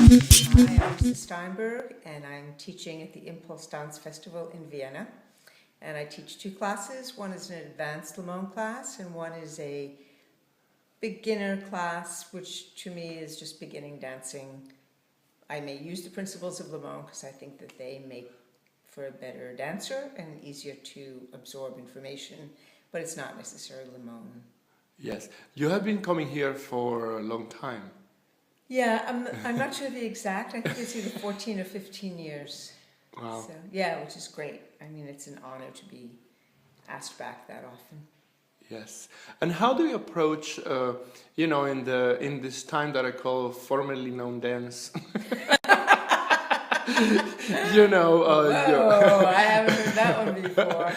I'm Risa Steinberg, and I'm teaching at the ImPulsTanz Festival in Vienna. And I teach two classes. One is an advanced Limón class, and one is a beginner class, which to me is just beginning dancing. I may use the principles of Limón because I think that they make for a better dancer and easier to absorb information, but it's not necessarily Limón. Yes, you have been coming here for a long time. Yeah, I'm not sure the exact. I think it's either 14 or 15 years. Wow. So, yeah, which is great. I mean, it's an honor to be asked back that often. Yes. And how do you approach, in this time that I call formerly known dance? Whoa, I haven't heard that one before.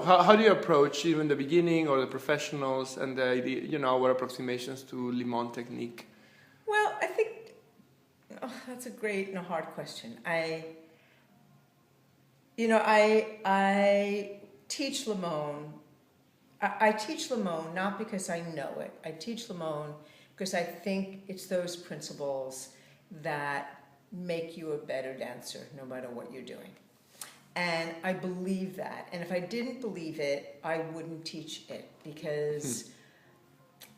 How do you approach even the beginning or the professionals and the idea, our approximations to Limón technique? Well, I think that's a great and a hard question. I teach Limón. I teach Limón not because I know it. I teach Limón because I think it's those principles that make you a better dancer, no matter what you're doing. And I believe that. And if I didn't believe it, I wouldn't teach it because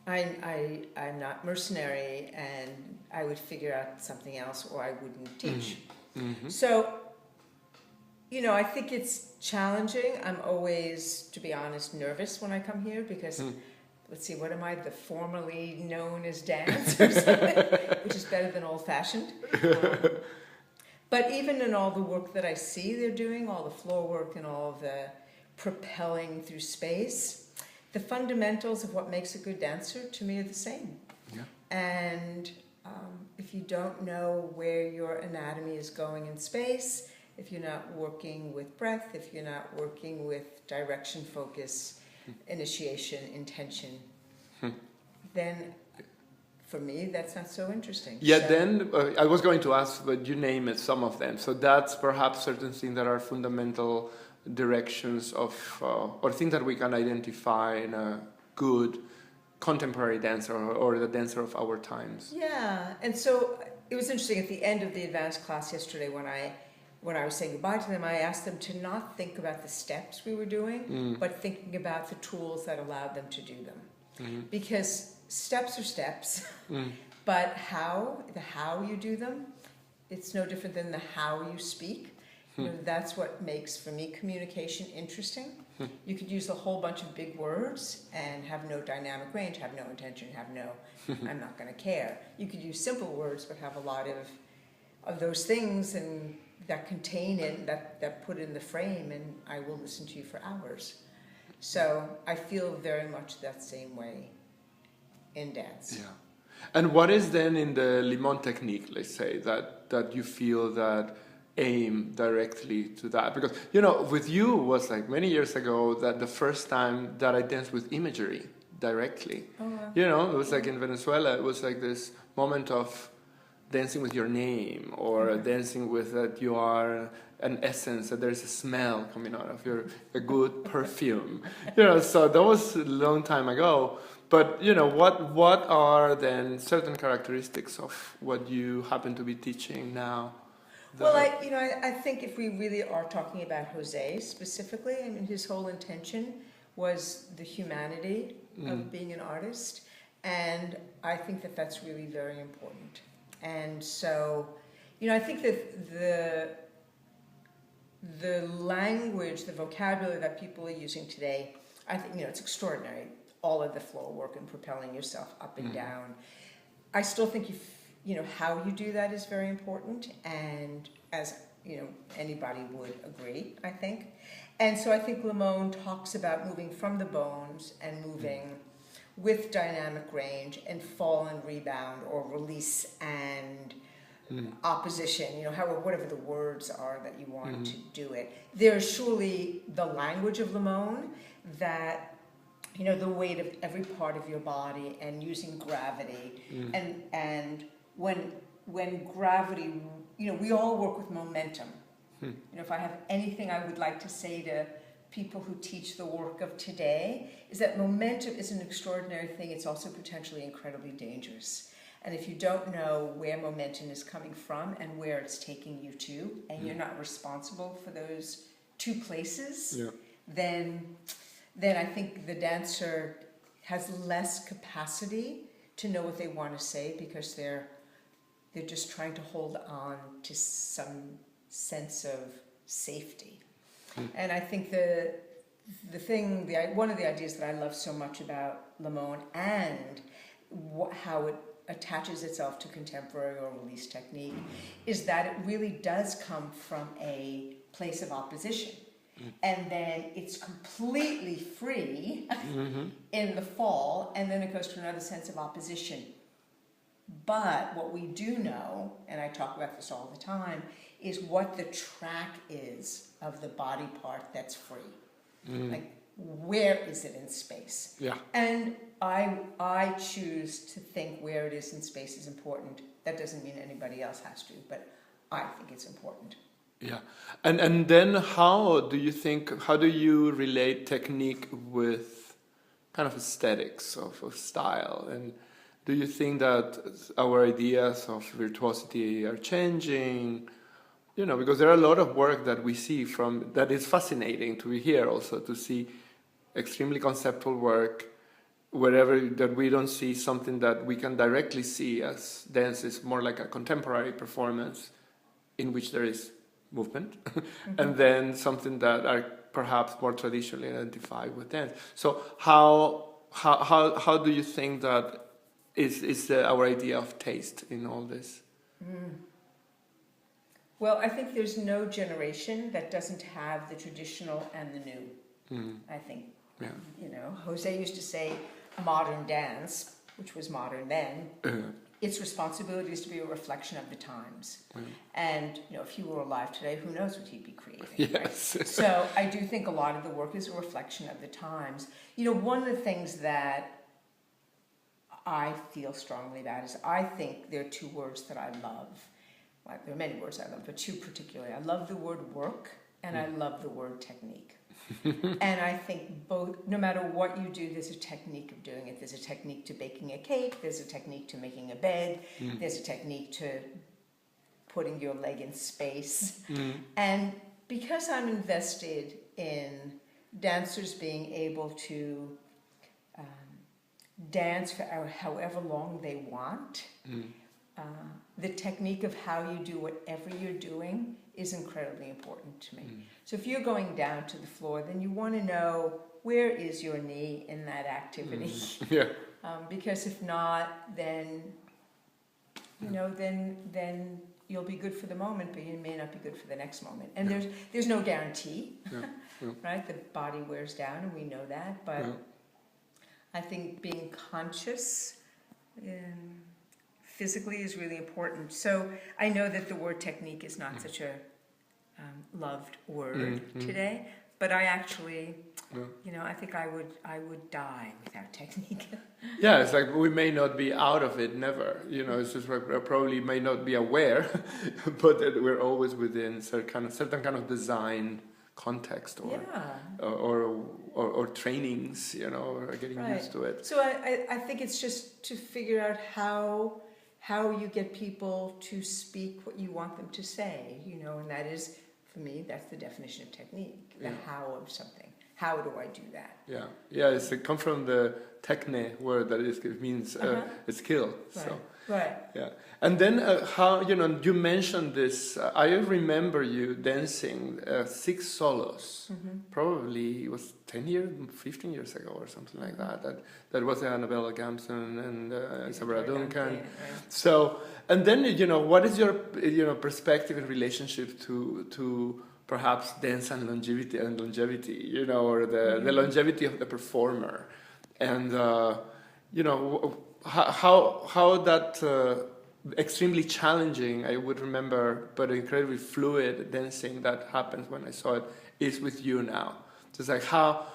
I'm not mercenary and I would figure out something else or I wouldn't teach. Mm-hmm. So, I think it's challenging. I'm always, to be honest, nervous when I come here because, let's see, what am I, the formerly known as dance or something, which is better than old-fashioned. But even in all the work that I see they're doing, all the floor work and all the propelling through space, the fundamentals of what makes a good dancer to me are the same. Yeah. And if you don't know where your anatomy is going in space, if you're not working with breath, if you're not working with direction, focus, initiation, intention, then for me, that's not so interesting. Yeah, so then I was going to ask, but you name it, some of them. So that's perhaps certain things that are fundamental directions of, or things that we can identify in a good contemporary dancer or the dancer of our times. Yeah, and so it was interesting at the end of the advanced class yesterday when I was saying goodbye to them, I asked them to not think about the steps we were doing, but thinking about the tools that allowed them to do them. Mm-hmm. Because steps are steps, but the how you do them, it's no different than the how you speak. That's what makes, for me, communication interesting. You could use a whole bunch of big words and have no dynamic range, have no intention, have no, I'm not going to care. You could use simple words, but have a lot of those things and that contain it, that put in the frame, and I will listen to you for hours. So I feel very much that same way in dance. Yeah. And what is then in the Limón technique, let's say, that you feel that aim directly to that? Because, with you was like many years ago that the first time that I danced with imagery directly. Oh, wow. It was like in Venezuela, it was like this moment of dancing with your name or dancing with that you are an essence, that there's a smell coming out of a good perfume. So that was a long time ago. But, what are then certain characteristics of what you happen to be teaching now? Well, I think if we really are talking about José specifically, I mean, his whole intention was the humanity of being an artist. And I think that that's really very important. And so, I think that the language, the vocabulary that people are using today, I think, it's extraordinary. All of the floor work and propelling yourself up and down. I still think how you do that is very important, and as anybody would agree, I think. And so I think Limón talks about moving from the bones and moving with dynamic range and fall and rebound or release and opposition, whatever the words are that you want to do it. There's surely the language of Limón that, the weight of every part of your body and using gravity. And when gravity, we all work with momentum. If I have anything I would like to say to people who teach the work of today, is that momentum is an extraordinary thing. It's also potentially incredibly dangerous. And if you don't know where momentum is coming from and where it's taking you to, and you're not responsible for those two places, then I think the dancer has less capacity to know what they want to say, because they're just trying to hold on to some sense of safety. And I think one of the ideas that I love so much about Limón and how it attaches itself to contemporary or release technique is that it really does come from a place of opposition. And then it's completely free in the fall, and then it goes to another sense of opposition. But what we do know, and I talk about this all the time, is what the track is of the body part that's free. Like, where is it in space? Yeah. And I choose to think where it is in space is important. That doesn't mean anybody else has to, but I think it's important. Yeah. And then how do you relate technique with kind of aesthetics of style? And do you think that our ideas of virtuosity are changing? You know, because there are a lot of work that we see that is fascinating to hear also, to see extremely conceptual work wherever that we don't see something that we can directly see as dance is more like a contemporary performance in which there is movement, and then something that are perhaps more traditionally identified with dance. So how do you think that is our idea of taste in all this? Well, I think there's no generation that doesn't have the traditional and the new. I think, Jose used to say modern dance, which was modern then, its responsibility is to be a reflection of the times. And, if he were alive today, who knows what he'd be creating, yes. Right? So I do think a lot of the work is a reflection of the times. One of the things that I feel strongly about is I think there are two words that I love. Well, there are many words I love, but two particularly. I love the word work, and I love the word technique. And I think both, no matter what you do, there's a technique of doing it. There's a technique to baking a cake. There's a technique to making a bed. There's a technique to putting your leg in space. And because I'm invested in dancers being able to dance for however long they want, the technique of how you do whatever you're doing is incredibly important to me. So if you're going down to the floor, then you want to know, where is your knee in that activity? Because if not, then then you'll be good for the moment, but you may not be good for the next moment. And there's no guarantee, right? The body wears down, and we know that. But I think being conscious physically is really important. So I know that the word technique is not such a loved word today, but I actually, I think I would die without technique. Yeah, it's like we may not be out of it, never. It's just like we probably may not be aware, but that we're always within certain kind of design context or trainings, or getting used to it. So I think it's just to figure out how you get people to speak what you want them to say, and that is, for me, that's the definition of technique, the how of something. How do I do that? It comes from the techne word that it means skill. Right. So. Right. Yeah, and then how you mentioned this. I remember you dancing 6 solos. Probably it was 10 years, 15 years ago, or something like that. That was Annabella Gamson and Isabella Duncan. Right. So, and then what is your perspective in relationship to perhaps dance and longevity, or the longevity of the performer, and how that extremely challenging, I would remember, but incredibly fluid dancing that happens when I saw it is with you now. So it's like how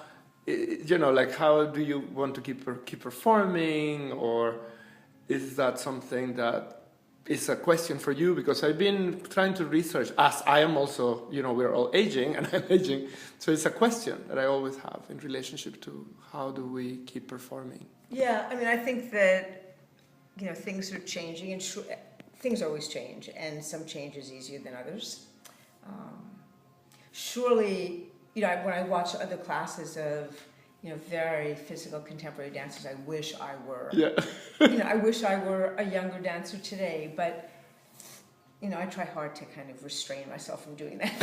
do you want to keep performing, or is that something that is a question for you? Because I've been trying to research, as I am also, we're all aging and I'm aging, so it's a question that I always have in relationship to how do we keep performing. Yeah, I mean, I think that things are changing, and things always change, and some change is easier than others. Surely, when I watch other classes of, very physical contemporary dancers, I wish I were, I wish I were a younger dancer today, but, I try hard to kind of restrain myself from doing that.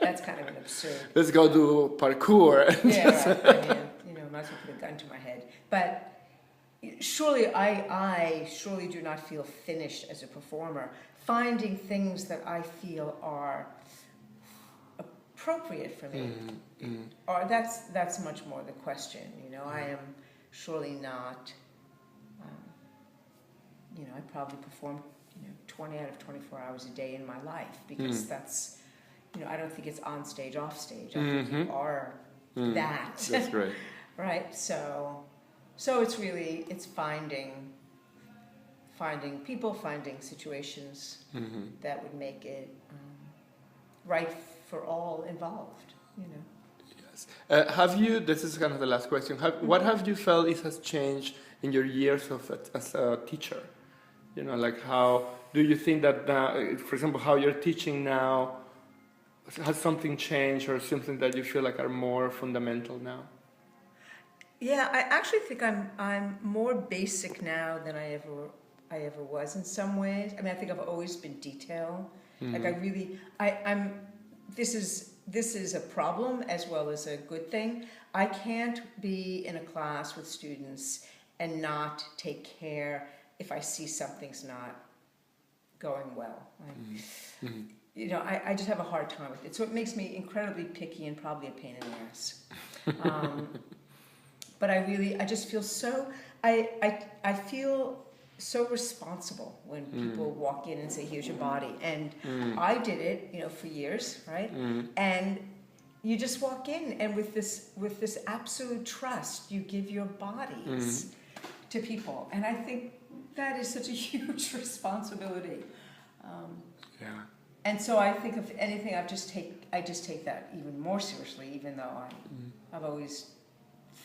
That's kind of an absurd. Let's go do parkour. Yeah, right. I mean, might as well put a gun to my head. But surely I surely do not feel finished as a performer. Finding things that I feel are appropriate for me, or that's much more the question. I am surely not. I probably perform 20 out of 24 hours a day in my life, because that's I don't think it's on stage, off stage. I think you are that. That's right. Right. So it's finding people, finding situations that would make it right for all involved. Yes. Have you? This is kind of the last question. What have you felt it has changed in your years as a teacher? Like how do you think that now, for example, how you're teaching now, has something changed, or something that you feel like are more fundamental now? Yeah, I actually think I'm more basic now than I ever was in some ways. I mean, I think I've always been detail. Like I'm. This is a problem as well as a good thing. I can't be in a class with students and not take care if I see something's not going well. I just have a hard time with it. So it makes me incredibly picky and probably a pain in the ass. But I just feel so, I feel so responsible when people walk in and say, here's your body. And I did it, for years, right? And you just walk in, and with this absolute trust, you give your bodies to people. And I think that is such a huge responsibility. And so I think if anything, I just take that even more seriously, even though I've always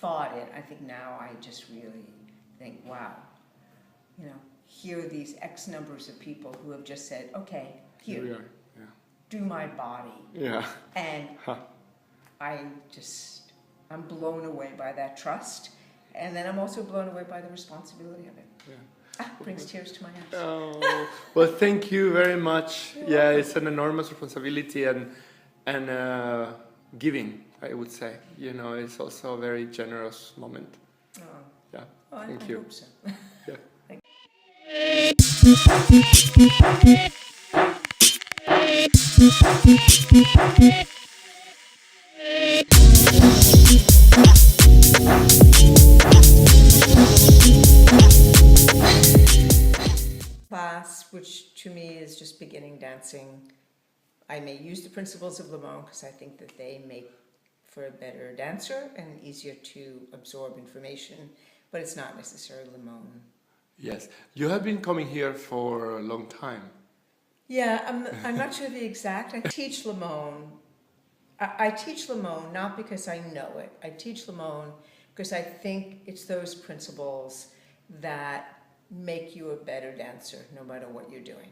thought it. I think now I just really think, wow, here are these X numbers of people who have just said, okay, here, do my body. And I'm blown away by that trust. And then I'm also blown away by the responsibility of it. Brings tears to my eyes. Oh, well, thank you very much. It's an enormous responsibility and giving, I would say. It's also a very generous moment. Thank you. I hope so. Thank class, which to me is just beginning dancing. I may use the principles of Limón because I think that they make for a better dancer and easier to absorb information, but it's not necessarily Limón. Yes, you have been coming here for a long time. Yeah, I'm not sure the exact. I teach Limón. I teach Limón not because I know it. I teach Limón because I think it's those principles that make you a better dancer no matter what you're doing.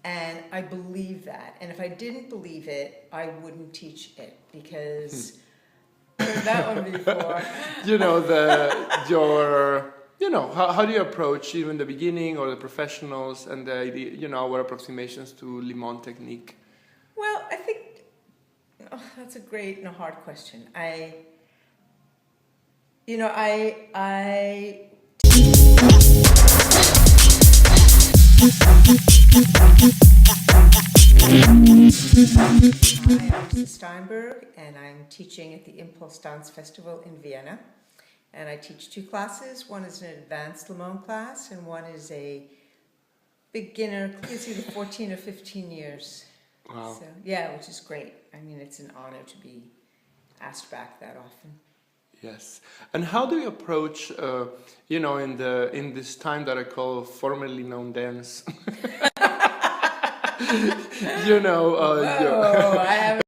And I believe that. And if I didn't believe it, I wouldn't teach it, because I've heard that one before. How do you approach even the beginning or the professionals and the idea, our approximations to Limón technique? Well, I think that's a great and a hard question. Hi, I'm Risa Steinberg, and I'm teaching at the ImPulsTanz Festival in Vienna. And I teach two classes. One is an advanced Limón class, and one is a beginner. It's either 14 or 15 years. Wow. So, which is great. I mean, it's an honor to be asked back that often. Yes. And how do you approach, in this time that I call formerly known dance? I haven't